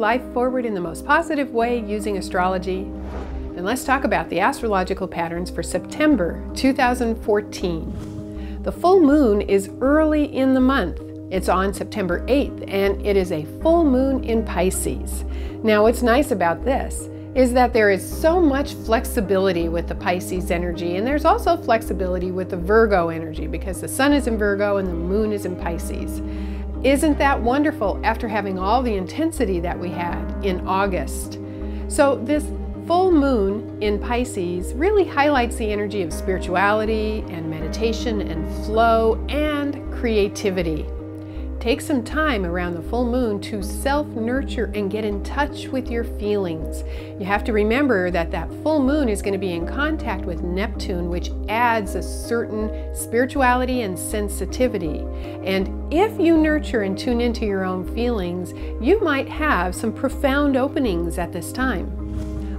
life forward in the most positive way using astrology? Then let's talk about the astrological patterns for September 2014. The full moon is early in the month. It's on September 8th, and it is a full moon in Pisces. Now, what's nice about this is that there is so much flexibility with the Pisces energy, and there's also flexibility with the Virgo energy because the sun is in Virgo and the moon is in Pisces. Isn't that wonderful after having all the intensity that we had in August? So this full moon in Pisces really highlights the energy of spirituality and meditation and flow and creativity. Take some time around the full moon to self-nurture and get in touch with your feelings. You have to remember that that full moon is going to be in contact with Neptune, which adds a certain spirituality and sensitivity. And if you nurture and tune into your own feelings, you might have some profound openings at this time.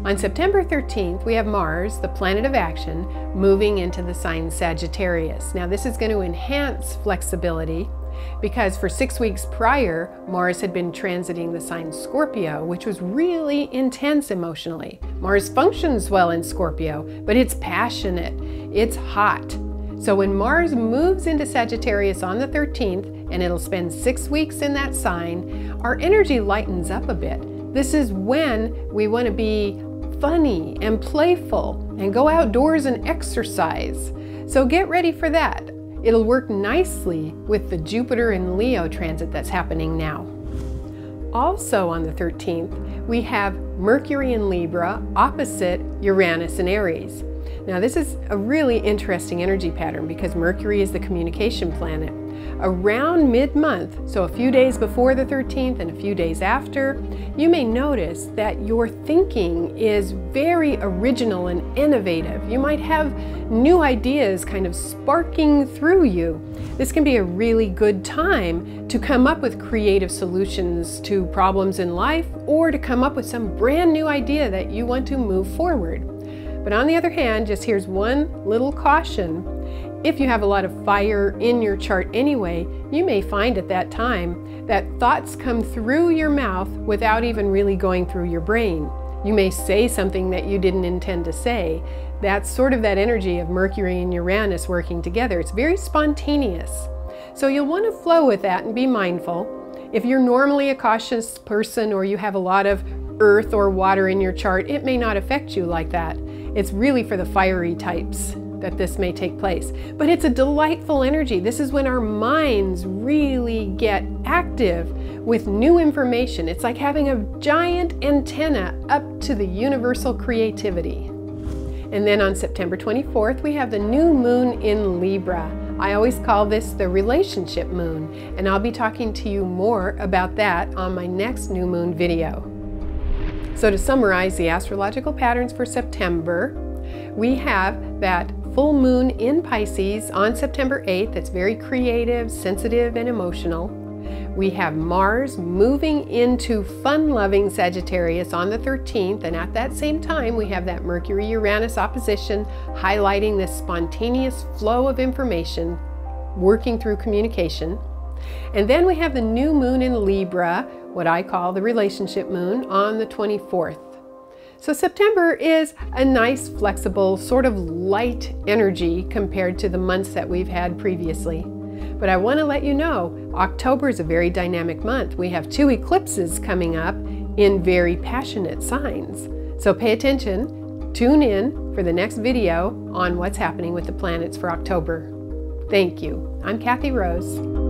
On September 13th, we have Mars, the planet of action, moving into the sign Sagittarius. Now, this is going to enhance flexibility, because for 6 weeks prior, Mars had been transiting the sign Scorpio, which was really intense emotionally. Mars functions well in Scorpio, but it's passionate, it's hot. So when Mars moves into Sagittarius on the 13th, and it'll spend 6 weeks in that sign, our energy lightens up a bit. This is when we want to be funny and playful and go outdoors and exercise. So get ready for that. It'll work nicely with the Jupiter and Leo transit that's happening now. Also on the 13th, we have Mercury in Libra opposite Uranus in Aries. Now this is a really interesting energy pattern because Mercury is the communication planet. Around mid-month, so a few days before the 13th and a few days after, you may notice that your thinking is very original and innovative. You might have new ideas kind of sparking through you. This can be a really good time to come up with creative solutions to problems in life or to come up with some brand new idea that you want to move forward. But on the other hand, just here's one little caution. If you have a lot of fire in your chart anyway, you may find at that time that thoughts come through your mouth without even really going through your brain. You may say something that you didn't intend to say. That's sort of that energy of Mercury and Uranus working together. It's very spontaneous. So you'll want to flow with that and be mindful. If you're normally a cautious person or you have a lot of earth or water in your chart, it may not affect you like that. It's really for the fiery types that this may take place. But it's a delightful energy. This is when our minds really get active with new information. It's like having a giant antenna up to the universal creativity. And then on September 24th, we have the new moon in Libra. I always call this the relationship moon, and I'll be talking to you more about that on my next new moon video. So to summarize the astrological patterns for September, we have that full moon in Pisces on September 8th. That's very creative, sensitive, and emotional. We have Mars moving into fun-loving Sagittarius on the 13th, and at that same time we have that Mercury-Uranus opposition highlighting this spontaneous flow of information working through communication. And then we have the new moon in Libra, what I call the relationship moon, on the 24th. So September is a nice, flexible, sort of light energy compared to the months that we've had previously. But I want to let you know, October is a very dynamic month. We have 2 eclipses coming up in very passionate signs. So pay attention, tune in for the next video on what's happening with the planets for October. Thank you. I'm Kathy Rose.